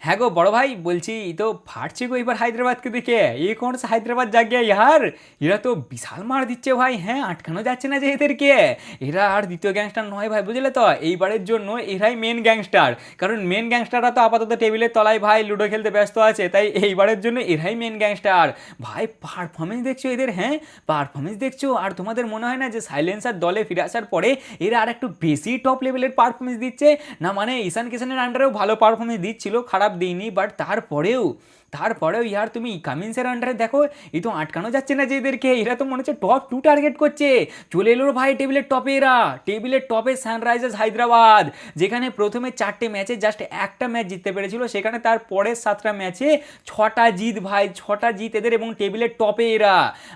হ্যাঁ গো বড় ভাই, বলছি তো ফাটছে গো এবার হায়দ্রাবাদকে দেখে। এ কোন সা হায়দ্রাবাদ জাগ গিয়া ইয়ার, এরা তো বিশাল মার দিচ্ছে ভাই। হ্যাঁ, আটকানো যাচ্ছে না যে এদেরকে। এরা আর দ্বিতীয় গ্যাংস্টার নয় ভাই, বুঝলে তো। এইবারের জন্য এরাই মেন গ্যাংস্টার, কারণ মেন গ্যাংস্টাররা তো আপাতত টেবিলের তলায় ভাই লুডো খেলতে ব্যস্ত আছে, তাই এইবারের জন্য এরাই মেন গ্যাংস্টার। ভাই পারফরমেন্স দেখছো এদের? হ্যাঁ, পারফরমেন্স দেখছো? আর তোমাদের মনে হয় না যে সাইলেন্সার দলে ফিরে আসার পরে এরা আর একটু বেশি টপ লেভেলের পারফরমেন্স দিচ্ছে না? মানে ঈশান কিষানের আন্ডারেও ভালো পারফরমেন্স দিচ্ছিল, খারাপ দিইনি, বাট তারপরেও ইয়ার তুমি কামিন্সের আন্ডারে দেখো, এই তো আটকানো যাচ্ছে না যে এদেরকে। এরা তো মনে হচ্ছে টপ 2 টার্গেট করছে। চলে এলো ভাই টেবিলের টপে এরা, টেবিলের টপে সানরাইজার্স হায়দ্রাবাদ, যেখানে প্রথমে 4টে ম্যাচে জাস্ট একটা ম্যাচ জিততে পেরেছিল, সেখানে তার পরের 7টা ম্যাচে 6টা জিত ভাই, 6টা জিত এদের, এবং টেবিলের টপে এরা।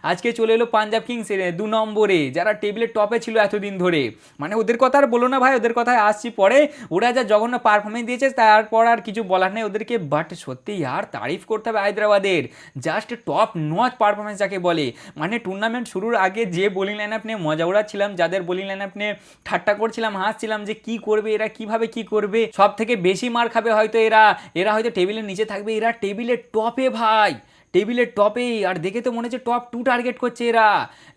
আজকে চলে এলো পাঞ্জাব কিংস 2 নম্বরে, যারা টেবিলের টপে ছিল এতদিন ধরে। মানে ওদের কথা আর বলো না ভাই, ওদের কথায় আসছি পরে। ওরা যা জঘন্য পারফরমেন্স দিয়েছে তারপর আর কিছু বলার নেই ওদেরকে, বাট সত্যি আর তারিফ করতে হবে হায়দ্রাবাদের। জাস্ট টপ নচ পারফরমেন্স যাকে বলে। মানে টুর্নামেন্ট শুরুর আগে যে বোলিং লাইন আপ নিয়ে মজা উড়াচ্ছিলাম, যাদের বোলিং লাইন আপ নিয়ে ঠাট্টা করছিলাম, হাসছিলাম যে কি করবে এরা, কিভাবে কি করবে, সব থেকে বেশি মার খাবে হয়তো এরা, এরা হয়তো টেবিলের নিচে থাকবে, এরা টেবিলের টপে ভাই, টেবিলের টপে। আর দেখে তো মনে হচ্ছে টপ 2 টার্গেট করছে এরা।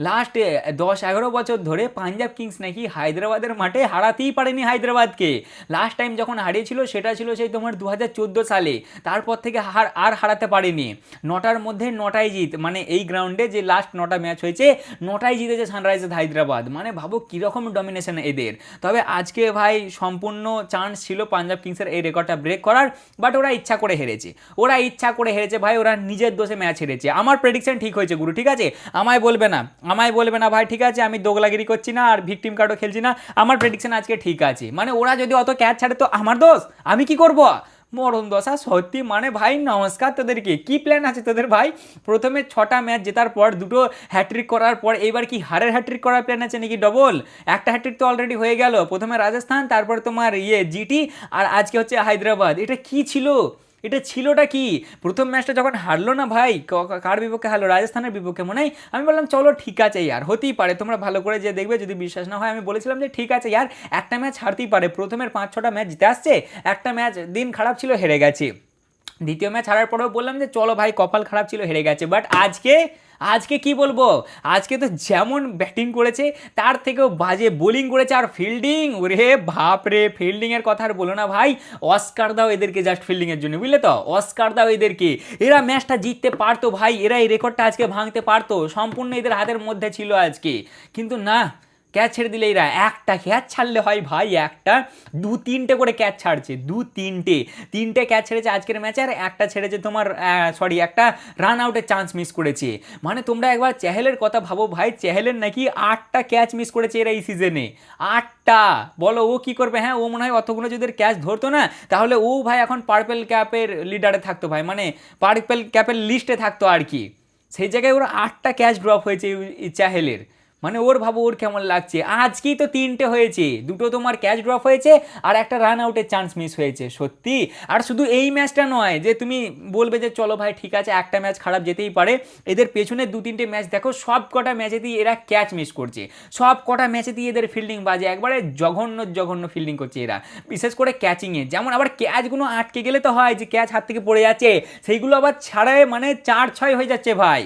লাস্ট 10-11 বছর ধরে পাঞ্জাব কিংস নাকি হায়দ্রাবাদের মাঠে হারাতেই পারেনি হায়দ্রাবাদকে। লাস্ট টাইম যখন হারিয়েছিল সেটা ছিল সেই তোমার 2014 সালে, তারপর থেকে আর হারাতে পারেনি। 9টার মধ্যে 9টাই জিত, মানে এই গ্রাউন্ডে যে লাস্ট 9টা ম্যাচ হয়েছে 9টাই জিতেছে সানরাইজার্স হায়দ্রাবাদ। মানে ভাবো কীরকম ডমিনেশন এদের। তবে আজকে ভাই সম্পূর্ণ চান্স ছিল পাঞ্জাব কিংসের এই রেকর্ডটা ব্রেক করার, বাট ওরা ইচ্ছা করে হেরেছে, ভাই, ওরা নিজের দোষে ম্যাচ হেরেছে। আমার প্রেডিকশন ঠিক হয়েছে গুরু, ঠিক আছে? আমায় বলবে না ভাই, ঠিক আছে? আমি দোগলাগিরি করছি না আর ভিকটিম কার্ডও খেলছি না। আমার প্রেডিকশন আজকে ঠিক আছে। মানে ওরা যদি অত ক্যাচ ছাড়ে তো আমার দোষ, আমি কি করব? মরণ দশা সত্যি। মানে ভাই নমস্কার তোদেরকে, কি প্ল্যান আছে তোদের ভাই? প্রথমে 6টা ম্যাচ জেতার পর 2টো হ্যাট্রিক করার পর এবার কি হারের হ্যাট্রিক করার প্ল্যান আছে নাকি ডবল? একটা হ্যাট্রিক তো অলরেডি হয়ে গেল, প্রথমে রাজস্থান, তারপর তোমার জিটি, আর আজকে হচ্ছে হায়দ্রাবাদ। এটা কি ছিল? এটা ছিলটা কি? প্রথম ম্যাচটা যখন হারলো না ভাই, কার বিপক্ষে হারলো? রাজস্থানের বিপক্ষে মনে হয়। আমি বললাম চলো ঠিক আছে ইয়ার, হতেই পারে, তোমরা ভালো করে যে দেখবে, যদি বিশ্বাস না হয় আমি বলেছিলাম যে ঠিক আছে ইয়ার, একটা ম্যাচ হারতেই পারে। প্রথমের 5-6টা ম্যাচ জিতে আসছে, একটা ম্যাচ দিন খারাপ ছিল হেরে গেছে, দ্বিতীয় ম্যাচ হারার পরেও বললাম যে চলো ভাই কপাল খারাপ ছিল হেরে গেছে। বাট আজকে কি বলবো, আজকে তো যেমন ব্যাটিং করেছে তার থেকেও বাজে বোলিং করেছে, আর ফিল্ডিং, ওরে বাপরে, ফিল্ডিংয়ের কথা আর বলো না ভাই। অস্কার দাও এদেরকে জাস্ট ফিল্ডিংয়ের জন্য, বুঝলে তো? অস্কার দাও এদেরকে। এরা ম্যাচটা জিততে পারতো ভাই, এরা এই রেকর্ডটা আজকে ভাঙতে পারতো, সম্পূর্ণ এদের হাতের মধ্যে ছিল আজকে। কিন্তু না, ক্যাচ ছেড়ে দিলে এরা, একটা ক্যাচ ছাড়লে হয় ভাই, একটা 2-3টে করে ক্যাচ ছাড়ছে, 2-3টে ক্যাচ ছেড়েছে আজকের ম্যাচে, আর একটা ছেড়েছে তোমার একটা রান আউটের চান্স মিস করেছে। মানে তোমরা একবার চেহেলের কথা ভাবো ভাই, চেহেলের নাকি 8টা ক্যাচ মিস করেছে এরা এই সিজনে, 8টা। বলো ও কি করবে? হ্যাঁ, ও মনে হয় অতগুলো যদি ক্যাচ ধরতো না, তাহলে ও ভাই এখন পার্পেল ক্যাপের লিডারে থাকতো ভাই, মানে পার্পেল ক্যাপের লিস্টে থাকতো আর কি। সেই জায়গায় ওরা 8টা ক্যাচ ড্রপ হয়েছে চাহেলের। মানে ওর ভাবো ওর কেমন লাগছে। আজকেই তো 3টে হয়েছে, 2টো তোমার ক্যাচ ড্রপ হয়েছে আর একটা রান আউটের চান্স মিস হয়েছে, সত্যি। আর শুধু এই ম্যাচটা নয় যে তুমি বলবে যে চলো ভাই ঠিক আছে একটা ম্যাচ খারাপ যেতেই পারে, এদের পেছনে 2-3টে ম্যাচ দেখো, সব কটা ম্যাচেতেই এরা ক্যাচ মিস করছে, সব কটা ম্যাচেতেই এদের ফিল্ডিং বাজে, একবারে জঘন্য ফিল্ডিং করছে এরা, বিশেষ করে ক্যাচিংয়ে। যেমন আবার ক্যাচগুলো আটকে গেলে তো হয় যে ক্যাচ হাত থেকে পড়ে যাচ্ছে, সেইগুলো আবার ছাড়ায় মানে 4-6 হয়ে যাচ্ছে ভাই।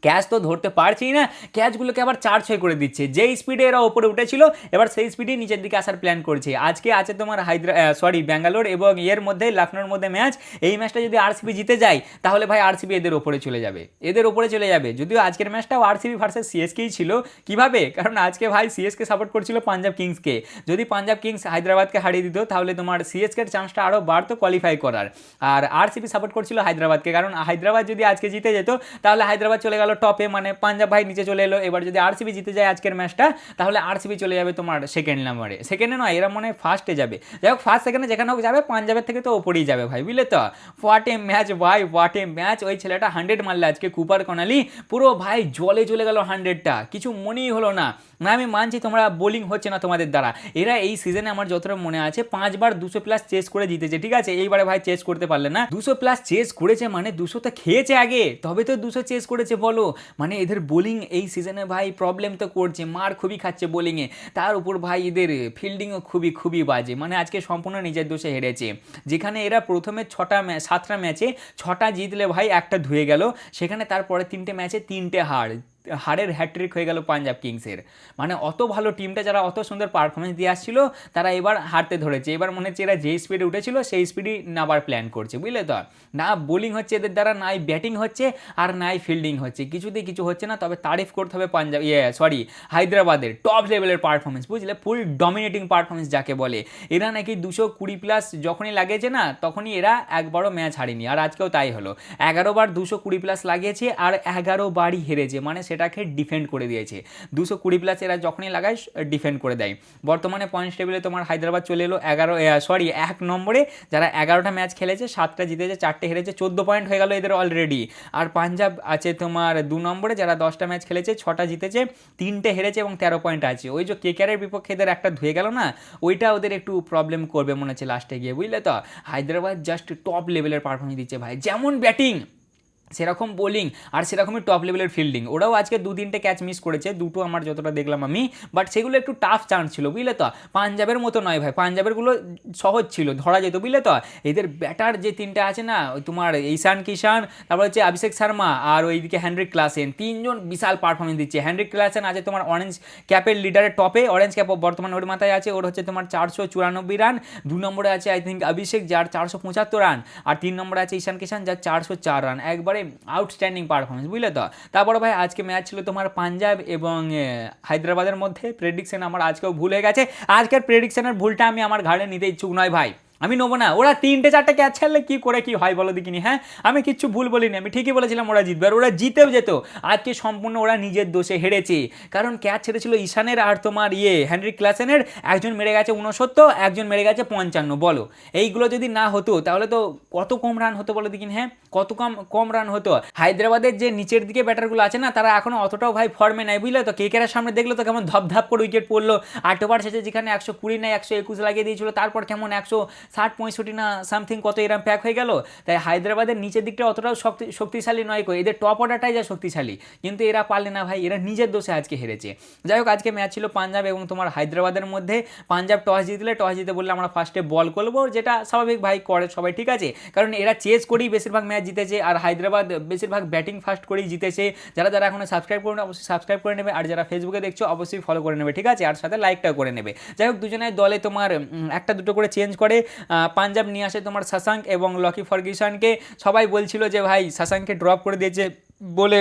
ক্যাচ তো ধরতে পারছেই না, ক্যাচগুলোকে আবার 4-6 করে দিচ্ছে। যেই স্পিডে এরা ওপরে উঠেছিল এবার সেই স্পিডে নিচের দিকে আসার প্ল্যান করছে। আজকে আছে তোমার ব্যাঙ্গালোর এবং এর মধ্যে লখনৌর মধ্যে ম্যাচ। এই ম্যাচটা যদি আরসিবি জিতে যায় তাহলে ভাই আরসিবি এদের ওপরে চলে যাবে, যদিও আজকের ম্যাচটাও আরসিবি ভার্সেস সিএসকেই ছিল। কিভাবে? কারণ আজকে ভাই সিএসকে সাপোর্ট করছিল পাঞ্জাব কিংসকে, যদি পাঞ্জাব কিংস হায়দ্রাবাদকে হারিয়ে দিত তাহলে তোমার সিএসকের চান্সটা আরও বাড়তো কোয়ালিফাই করার। আর আরসিবি সাপোর্ট করছিল হায়দ্রাবাদকে, কারণ হায়দ্রাবাদ যদি আজকে জিতে যেত তাহলে হায়দ্রাবাদ চলে গেল টপে, মানে পাঞ্জাব ভাই নিচে চলে এলো। এবার যদি আরসিবি জিতে যায় আজকের ম্যাচটা তাহলে আরসিবি চলে যাবে তোমার সেকেন্ড নাম্বারে, সেকেন্ডে নয়, এরা মনে হয় ফার্স্টে যাবে। যাই হোক, ফার্স্ট সেকেন্ডে যেখানে হোক যাবে, পাঞ্জাবের থেকে তো ওপরেই যাবে ভাই, বুঝলে তো? হোয়াট এ ম্যাচ ভাই, হোয়াট এ ম্যাচ। ওই ছেলেটা 100 মারলে আজকে, কুপার কনালি, পুরো ভাই জলে চলে গেল 100টা, কিছু মনেই হলো না। না আমি মানছি তোমরা বোলিং হচ্ছে না তোমাদের দ্বারা, এরা এই সিজনে আমার যতটা মনে আছে 5বার 200+ চেস করে জিতেছে, ঠিক আছে। এইবারে ভাই চেস করতে পারলে না, 200+ চেস করেছে মানে 200 তো খেয়েছে আগে, তবে তো 200 চেস করেছে বলো। মানে এদের বোলিং এই সিজনে ভাই প্রবলেম তো করছে, মার খুবই খাচ্ছে বোলিংয়ে, তার উপর ভাই এদের ফিল্ডিংও খুবই খুবই বাজে। মানে আজকে সম্পূর্ণ নিজের দোষে হেরেছে, যেখানে এরা প্রথমে 7টা ম্যাচে 6টা জিতলে ভাই একটা ধুয়ে গেল, সেখানে তারপরে 3টে ম্যাচে 3টে হারের হ্যাট্রিক হয়ে গেল পাঞ্জাব কিংসের। মানে অত ভালো টিমটা যারা অত সুন্দর পারফরমেন্স দিয়ে আসছিল তারা এবার হারতে ধরেছে। এবার মনে হচ্ছে এরা যে স্পিডে উঠেছিল সেই স্পিডই নাবার প্ল্যান করছে, বুঝলে তো। না বোলিং হচ্ছে এদের দ্বারা, নাই ব্যাটিং হচ্ছে আর নাই ফিল্ডিং হচ্ছে, কিছুতেই কিছু হচ্ছে না। তবে তারিফ করতে হবে হায়দ্রাবাদের টপ লেভেলের পারফরমেন্স, বুঝলে, ফুল ডমিনেটিং পারফরমেন্স যাকে বলে। এরা নাকি 220+ যখনই লাগিয়েছে না তখনই এরা একবারও ম্যাচ হারেনি, আর আজকেও তাই হলো। 11বার 220+ লাগিয়েছে আর 11বারই হেরেছে, মানে সেটাকে ডিফেন্ড করে দিয়েছে। 220+ এরা যখনই লাগায় ডিফেন্ড করে দেয়। বর্তমানে পয়েন্টস টেবিলে তোমার হায়দ্রাবাদ চলে এলো 1 নম্বরে, যারা 11টা ম্যাচ খেলেছে 7টা জিতেছে 4টে হেরেছে, 14 পয়েন্ট হয়ে গেল এদের অলরেডি। আর পাঞ্জাব আছে তোমার 2 নম্বরে, যারা 10টা ম্যাচ খেলেছে 6টা জিতেছে 3টে হেরেছে এবং 13 পয়েন্ট আছে। ওই যে কেকেআরের বিপক্ষে এদের একটা ধুয়ে গেল না, ওইটা ওদের একটু প্রবলেম করবে মনে হচ্ছে লাস্টে গিয়ে, বুঝলে তো। হায়দ্রাবাদ জাস্ট টপ লেভেলের পারফরমেন্স দিচ্ছে ভাই, যেমন ব্যাটিং সেরকম বোলিং আর সেরকমই টপ লেভেলের ফিল্ডিং। ওরাও আজকে 2-3টে ক্যাচ মিস করেছে, দুটো আমার যতটা দেখলাম আমি, বাট সেগুলো একটু টাফ চান্স ছিল, বুঝলে তো। পাঞ্জাবের মতো নয় ভাই, পাঞ্জাবেরগুলো সহজ ছিল, ধরা যেত, বুঝলে তো। এদের ব্যাটার যে 3টে আছে না, তোমার ঈশান কিষান, তারপর হচ্ছে অভিষেক শর্মা আর ওইদিকে হেনরিক ক্লাসেন, 3জন বিশাল পারফরমেন্স দিচ্ছে। হেনরিক ক্লাসেন আছে তোমার অরেঞ্জ ক্যাপের লিডারের টপে, অরেঞ্জ ক্যাপ বর্তমানে ওর মাথায় আছে, ওর হচ্ছে তোমার 494 রান। 2 নম্বরে আছে আই থিঙ্ক অভিষেক, যার 475 রান। আর 3 নম্বরে আছে ঈশান কিষান, যার 404 রান। একবারে আউটস্ট্যান্ডিং পারফরমেন্স, বুঝলে তো। তারপরে ভাই আজকে ম্যাচ ছিল তোমার পাঞ্জাব এবং হায়দ্রাবাদের মধ্যে। প্রেডিকশন আমার আজকেও ভুল হয়ে গেছে, আজকের প্রেডিকশনের ভুলটা আমি আমার ঘাড়ে নিতে ইচ্ছুক নয় ভাই, আমি নেবো না। ওরা 3টে-4টে ক্যাচ ছাড়লে কি করে কি হয় বলো দেখিনি। হ্যাঁ, আমি কিচ্ছু ভুল বলিনি, আমি ঠিকই বলেছিলাম ওরা জিতবে, আর ওরা জিতেও যেত। আজকে সম্পূর্ণ ওরা নিজের দোষে হেরেছে, কারণ ক্যাচ ছেড়েছিল ঈশানের আর তোমার হেনরিক ক্লাসেনের, একজন মেরে গেছে 69, একজন মেরে গেছে 55, বলো। এইগুলো যদি না হতো তাহলে তো কত কম রান হতো বলো দেখিনি। হ্যাঁ, কত কম রান হতো। হায়দ্রাবাদের যে নিচের দিকে ব্যাটারগুলো আছে না, তারা এখনো অতটাও ভাই ফর্মে নাই, বুঝলে তো। কেকেআরের সামনে দেখলো তো কেমন ধপ করে উইকেট পড়লো, 8 ওভার শেষে যেখানে 120 নাই 121 লাগিয়ে দিয়েছিল, তারপর কেমন 160-65 না সামথিং কত এরম প্যাক হয়ে গেল। তাই হায়দ্রাবাদের নিচের দিকটা অতটাও শক্তিশালী নয়, এদের টপ অর্ডারটাই যা শক্তিশালী, কিন্তু এরা পারলে না ভাই, এরা নিজের দোষে আজকে হেরেছে। যাই হোক, আজকে ম্যাচ ছিল পাঞ্জাব এবং তোমার হায়দ্রাবাদের মধ্যে। পাঞ্জাব টস জিতে বললে আমরা ফার্স্টে বল করবো, যেটা স্বাভাবিক ভাই করে সবাই, ঠিক আছে, কারণ এরা চেস করেই বেশিরভাগ ম্যাচ জিতেছে, আর হায়দ্রাবাদ বেশিরভাগ ব্যাটিং ফার্স্ট করেই জিতেছে। যারা এখনো সাবস্ক্রাইব করুন অবশ্যই সাবস্ক্রাইব করে নেবে, আর যারা ফেসবুকে দেখছো অবশ্যই ফলো করে নেবে, ঠিক আছে, আর সাথে লাইকটাও করে নেবে। যাই হোক, দুজনের দলে তোমার একটা দুটো করে চেঞ্জ করে পাঞ্জাব নিয়ে আসে তোমার শশাঙ্ক এবং লকি ফার্গুসনকে। সবাই বলছিল যে ভাই শশাঙ্ককে ড্রপ করে দিয়েছে বলে,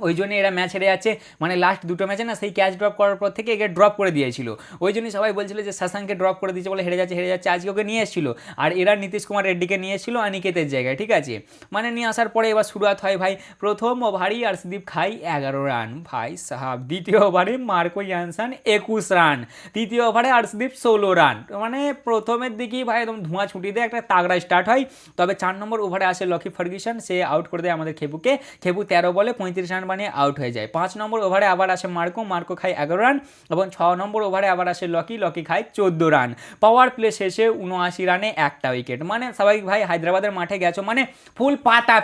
ওই জন্যই এরা ম্যাচ হেরে যাচ্ছে। মানে লাস্ট দুটো ম্যাচে না সেই ক্যাচ ড্রপ করার পর থেকে একে ড্রপ করে দিয়েছিল, ওই জন্যই সবাই বলছিল যে শশাঙ্ককে ড্রপ করে দিয়েছে বলে হেরে যাচ্ছে। আজকে ওকে নিয়ে এসেছিল, আর এরা নীতিশ কুমার রেড্ডিকে নিয়ে এসেছিল অনিকেতের জায়গায়, ঠিক আছে। মানে নিয়ে আসার পরে এবার শুরুয়াত হয় ভাই, প্রথম ওভারই আর্শদীপ খাই 11 রান ভাই সাহাব, দ্বিতীয় ওভারে মার্কো ইয়ানসন 21 রান, তৃতীয় ওভারে আর্শদীপ 16 রান। মানে প্রথমের দিকেই ভাই একদম ধোঁয়া ছুটি দেয়, একটা তাগড়া স্টার্ট হয়। তবে 4 নম্বর ওভারে আসে লকি ফার্গুসন, সে আউট করে দেয় আমাদের খেপুকে। 13 বলে 35 রান বানিয়ে আউট হয়ে যায়। 5 নম্বর ওভারে আবার আসে মার্কো খায় 11 রান, এবং 6 নম্বর ওভারে আবার আসে লকি খায় 14 রান। পাওয়ার প্লে শেষে 79 রানে একটা উইকেট। মানে স্বাভাবিক ভাই, হায়দ্রাবাদের মাঠে গেছো মানে ফুল পাটা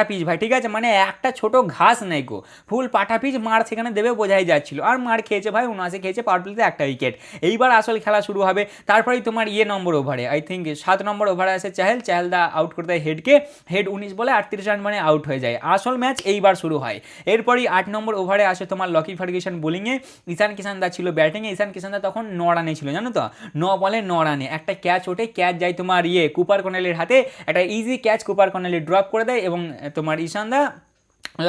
পিচ ভাই, ঠিক আছে, মানে একটা ছোট ঘাস নেই গো, ফুল পাটা পিচ। মার সেখানে দেবে বোঝাই যাচ্ছিল, আর মার খেয়েছে ভাই, 79 খেয়েছে, পাওয়ার প্লেতে একটা উইকেট। এইবার আসল খেলা শুরু হবে। তারপরেই তোমার নম্বর ওভারে আই থিঙ্ক 7 নম্বর ওভারে আসে চাহেলদা আউট করে দেয় হেড 19 বলে 38 রান মানে আউট হয়ে যায়। আসল ম্যাচ এইবার শুরু হয়। এরপরই 8 নম্বর ওভারে আসে তোমার লকি ফার্গুসন বোলিংয়ে, ঈশান কিষান দা ছিল ব্যাটিংয়ে। ঈশান কিষান দা তখন 9 রানে ছিল, জানো তো, 9 বলে 9 রানে একটা ক্যাচ ওঠে, ক্যাচ যায় তোমার কুপার কর্নেলের হাতে, একটা ইজি ক্যাচ কুপার কর্নেলি ড্রপ করে দেয়, এবং তোমার ঈশান দা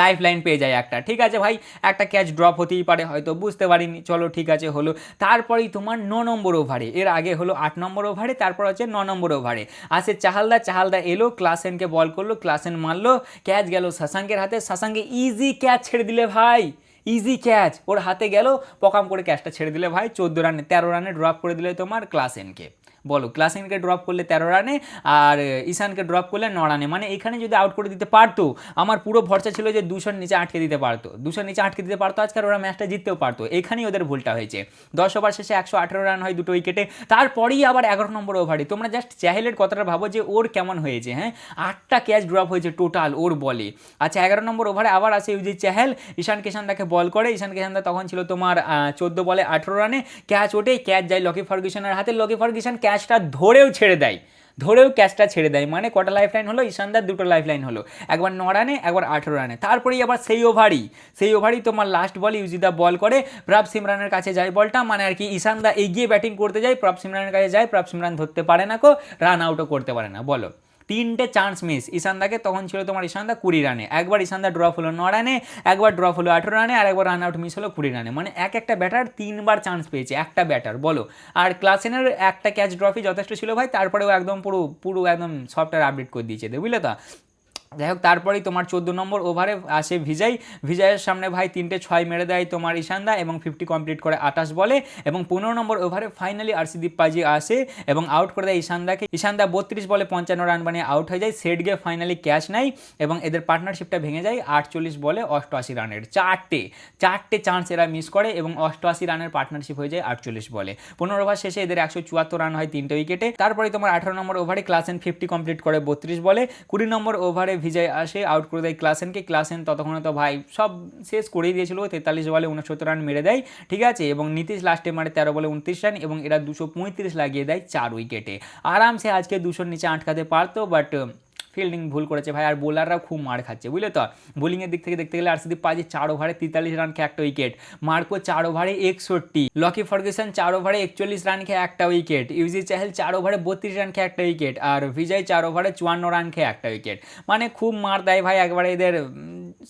লাইফ লাইন পেয়ে যায় একটা, ঠিক আছে ভাই, একটা ক্যাচ ড্রপ হতেই পারে, হয়তো বুঝতে পারিনি, চলো ঠিক আছে হলো। তারপরেই তোমার 9 নম্বর ওভারে, এর আগে হলো 8 নম্বর ওভারে, তারপর হচ্ছে 9 নম্বর ওভারে আসে চাহালদা এলো, ক্লাসেনকে বল করলো, ক্লাসেন মারলো, ক্যাচ গেল শশাঙ্কের হাতে, শশাঙ্কে ইজি ক্যাচ ছেড়ে দিলে ভাই, ইজি ক্যাচ ওর হাতে গেল, পকাম করে ক্যাচটা ছেড়ে দিলে ভাই, 14 রানে 13 রানে ড্রপ করে দিলে তোমার ক্লাসেনকে। বলো, ক্লাসেনকে ড্রপ করলে 13 রানে আর ঈশানকে ড্রপ করলে 9 রানে, মানে এখানে যদি আউট করে দিতে পারতো আমার পুরো ভরসা ছিল যে 200-র নিচে আটকে দিতে পারতো, 200-র নিচে আটকে দিতে পারতো আজকে, আর ওরা ম্যাচটা জিততেও পারতো। এখানেই ওদের ভুলটা হয়েছে। 10 ওভার শেষে 118 রান হয় 2 উইকেটে, তারপরেই আবার 11 নম্বর ওভারে তোমরা জাস্ট চ্যাহেলের কথাটা ভাবো যে ওর কেমন হয়েছে, হ্যাঁ 8টা ক্যাচ ড্রপ হয়েছে টোটাল ওর বলে। আচ্ছা 11 নম্বর ওভারে আবার আসে ইউজি চ্যাহেল, ঈশান কিষানদাকে বল করে, ঈশান কিষানদা তখন ছিল তোমার 14 বলে 18 রানে, ক্যাচ ওঠে, ক্যাচ যায় লকি ফার্গুসনের হাতে, লকি ফার্গুসন ক্যাচটা ধরেও ছেড়ে দেয়, ধরেও ক্যাচটা ছেড়ে দেয়, মানে কটা লাইফ লাইন হলো ঈশানদার, 2টো লাইফ লাইন হলো, একবার 9 রানে একবার 18 রানে। তারপরেই আবার সেই ওভারই তোমার লাস্ট বল ইউজিদা বল করে, প্রভ সিমরানের কাছে যায় বলটা, মানে আর কি ঈশানদা এগিয়ে ব্যাটিং করতে যায়, প্রভ সিমরানের কাছে যায়, প্রভ সিমরান ধরতে পারে না, রান আউটও করতে পারে না। বলো, 3টে চান্স মিস ঈশানদাকে, তখন ছিল তোমার ঈশানদা 20 রানে, একবার ঈশানদা ড্রপ হলো 9 রানে, একবার ড্রপ হলো 18 রানে, আর একবার রান আউট মিস হলো 20 রানে, মানে একটা ব্যাটার 3বার চান্স পেয়েছে, একটা ব্যাটার। বলো, আর ক্লাসেনের একটা ক্যাচ ড্রপই যথেষ্ট ছিল ভাই, তারপরেও একদম পুরো একদম সফটওয়্যার আপডেট করে দিয়েছে, বুঝলে তো। যাই হোক, তারপরেই তোমার 14 নম্বর ওভারে আসে ভিজয়ের সামনে ভাই 3টে 6 মেরে দেয় তোমার ঈশানদা এবং 50 কমপ্লিট করে 28 বলে, এবং 15 নম্বর ওভারে ফাইনালি আরশিদীপ পাজি আসে এবং আউট করে দেয় ঈশানদাকে। ঈশানদা 32 বলে 55 রান বানিয়ে আউট হয়ে যায়, সেট গিয়ে ফাইনালি ক্যাচ নেয় এবং এদের পার্টনারশিপটা ভেঙে যায় 48 বলে 88 রানের। চারটে চান্স এরা মিস করে এবং 88 রানের পার্টনারশিপ হয়ে যায় 48 বলে। 15 ওভার শেষে এদের 174 রান হয় 3টে উইকেটে। তারপরে তোমার 18 নম্বর ওভারে ক্লাসেন 50 কমপ্লিট করে 32 বলে। 20 নম্বর ওভারে ভিজয় আসে, আউট করে দেয় ক্লাসেনকে। ক্লাসেন ততক্ষণে তো ভাই সব শেষ করেই দিয়েছিল, 43 বলে 69 রান মেরে দেয়, ঠিক আছে, এবং নীতিশ লাস্টে মারে 13 বলে 29 রান এবং এরা 235 লাগিয়ে দেয় 4 উইকেটে। আরামসে আজকে 200-র নিচে আটকাতে পারতো, বাট ফিল্ডিং ভুল করেছে ভাই, আর বোলাররাও খুব মার খাচ্ছে, বুঝলে তো। বোলিংয়ের দিক থেকে দেখতে গেলে আরশিদীপ পাজি 4 ওভারে 43 রান খেয়ে একটা উইকেট, মার্কো 4 ওভারে 61, লকি ফার্গুসন 4 ওভারে 41 রান খেয়ে একটা উইকেট, ইউজি চাহেল 4 ওভারে 32 রান খেয়ে একটা উইকেট, আর বিজয় 4 ওভারে 54 রান খেয়ে একটা উইকেট, মানে খুব মার দেয় ভাই, একবারে এদের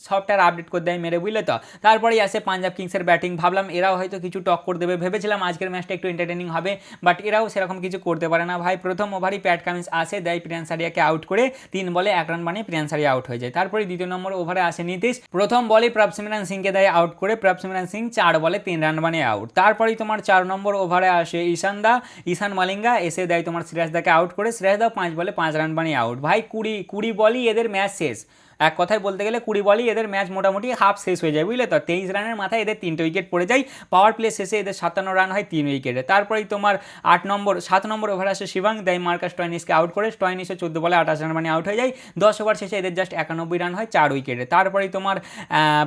সফটওয়্যার আপডেট করে দেয় মেরে, বুঝলে তো। তারপরেই আসে পাঞ্জাব কিংসের ব্যাটিং, ভাবলাম এরাও হয়তো কিছু টক্কর দেবে, ভেবেছিলাম আজকের ম্যাচটা একটু এন্টারটেনিং হবে, বাট এরাও সেরকম কিছু করতে পারে না ভাই। প্রথম ওভারই প্যাট কামিন্স আসে, দেয় প্রিয়াংশ আরিয়াকে আউট করে, 3 বলে 1 রান বানিয়ে প্রিয়াংশ আরিয়া আউট হয়ে যায়। তারপরে দ্বিতীয় নম্বর ওভারে আসে নীতিশ, প্রথম বলেই প্রভ সিমরান সিংকে দেয় আউট করে, প্রভ সিমরান সিং 4 বলে 3 রান বানিয়ে আউট। তারপরেই তোমার 4 নম্বর ওভারে আসে ঈশান মালিঙ্গা, এসে দেয় তোমার সিরাজদাকে আউট করে, সিরাজদা 5 বলে 5 রান বানিয়ে আউট। ভাই 20 বলই এদের ম্যাচ শেষ, এক কথায় বলতে গেলে 20 বলই এদের ম্যাচ মোটামুটি হাফ শেষ হয়ে যায়, বুঝলে তো। 23 রানের মাথায় এদের 3টে উইকেট পড়ে যায়, পাওয়ার প্লে শেষে এদের 57 রান হয় 3 উইকেটে। তারপরেই তোমার 7 নম্বর ওভার আসে শিবাং, দেয় মার্কাস স্টয়নিসকে আউট করে, স্টয়নিসে 14 বলে 28 রান মানে আউট হয়ে যায়। 10 ওভার শেষে এদের জাস্ট 91 রান হয় 4 উইকেটে। তারপরেই তোমার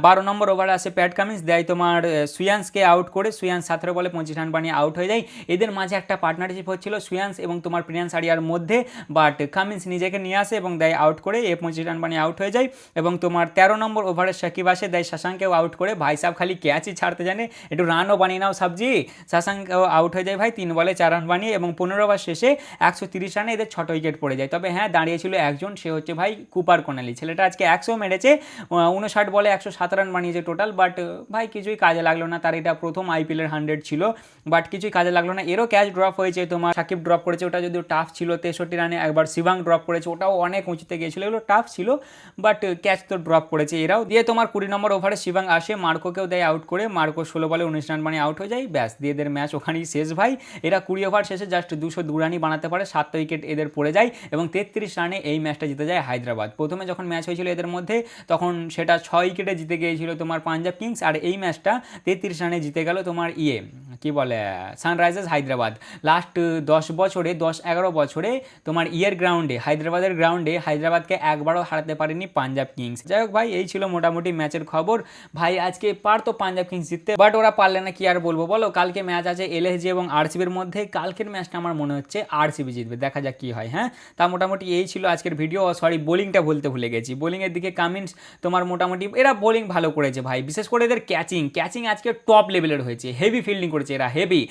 12 নম্বর ওভার আসে প্যাট কামিন্স, দেয় তোমার সুয়ান্সকে আউট করে, সুয়ান্স 17 বলে 25 রান বানিয়ে আউট হয়ে যায়। এদের মাঝে একটা পার্টনারশিপ হচ্ছিল সুয়ান্স এবং তোমার প্রিয়াংশ আরিয়ার মধ্যে, বাট কামিন্স নিজেকে নিয়ে আসে এবং দেয় আউট করে, 25 রান বানিয়ে আউট হয়ে যায়। এবং তোমার 13 নম্বর ওভারে সাকিব আসে, দেয় শশাঙ্ককেও আউট করে, ভাই সাহেব খালি ক্যাচই ছাড়তে জানে, একটু রানও বানিয়ে নাও সবজি, শশাঙ্কও আউট হয়ে যায় ভাই 3 বলে 4 রান বানিয়ে। এবং 15 ওভার শেষে 130 রানে এদের 6টা উইকেট পড়ে যায়। তবে হ্যাঁ, দাঁড়িয়েছিল একজন, সে হচ্ছে ভাই কুপার কোনালি, ছেলেটা আজকে 100 মেরেছে, 59 বলে 107 রান বানিয়েছে টোটাল, বাট ভাই কিছুই কাজে লাগলো না তার, এটা প্রথম আইপিএলের 100 ছিল, বাট কিছুই কাজে লাগলো না। এরও ক্যাচ ড্রপ হয়েছে, তোমার সাকিব ড্রপ করেছে, ওটা যদিও টাফ ছিল 63 রানে, একবার শিবাং ড্রপ করেছে, ওটাও অনেক উঁচুতে গিয়েছিল, এগুলো টাফ ছিল, বাট ক্যাচ তো ড্রপ করেছে এরাও। দিয়ে তোমার 20 নম্বর ওভারে শিবাং আসে, মার্কোকেও দেয় আউট করে, মার্কো 16 বলে 19 রান বানিয়ে আউট হয়ে যায়, ব্যাস দিয়ে এদের ম্যাচ ওখানেই শেষ ভাই। এরা 20 ওভার শেষে জাস্ট 202 রানই বানাতে পারে, 7টা উইকেট এদের পড়ে যায় এবং 33 রানে এই ম্যাচটা জিতে যায় হায়দ্রাবাদ। প্রথমে যখন ম্যাচ হয়েছিল এদের মধ্যে তখন সেটা 6 উইকেটে জিতে গিয়েছিল তোমার পাঞ্জাব কিংস, আর এই ম্যাচটা 33 রানে জিতে গেল তোমার কি বলে সানরাইজার্স হায়দ্রাবাদ। লাস্ট 10-11 বছরে তোমার গ্রাউন্ডে, হায়দ্রাবাদের গ্রাউন্ডে হায়দ্রাবাদকে একবারও হারাতে পারেনি পাঞ্জাব কিংস। যাই হোক ভাই, এই ছিল মোটামুটি ম্যাচের খবর। ভাই আজকে পারতো পাঞ্জাব কিংস জিততে, বাট ওরা পারলে না, কি আর বলবো বলো। কালকে ম্যাচ আছে এলএসজি এবং আরসিবির মধ্যে, কালকের ম্যাচটা আমার মনে হচ্ছে আরসিবি জিতবে, দেখা যাক কি হয়। হ্যাঁ, তা মোটামুটি এই ছিল আজকের ভিডিও। সরি, বোলিংটা বলতে ভুলে গেছি, বোলিংয়ের দিকে কামিন্স তোমার মোটামুটি এরা বোলিং ভালো করেছে ভাই, বিশেষ করে এদের ক্যাচিং আজকে টপ লেভেলের হয়েছে, হেভি ফিল্ডিং করেছে এরা, হেভি।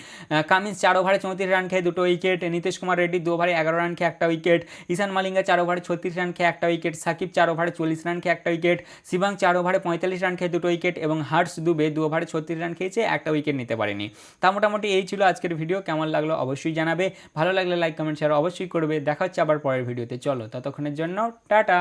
কামিন্স 4 ওভারে 34 রান খেয়ে 2টো উইকেট, নীতিশ কুমার রেড্ডি 2 ওভারে 11 রান খেয়ে একটা উইকেট, ঈশান মালিঙ্গা 4 ওভারে 36 রান খেয়ে একটা উইকেট, সাকিব 4 ওভারে 40 রান খেয়ে একটা উইকেট, শিবাং 4 ওভারে 45 রান খেয়ে 2টো উইকেট এবং হার্ষ দুবে 2 ওভারে 36 রান খেয়েছে, একটা উইকেট নিতে পারেনি। তা মোটামুটি এই ছিল আজকের ভিডিও। কেমন লাগলো অবশ্যই জানাবে, ভালো লাগলে লাইক কমেন্ট শেয়ার অবশ্যই করবে। দেখা হচ্ছে আবার পরের ভিডিওতে, চলো ততক্ষণের জন্য টাটা।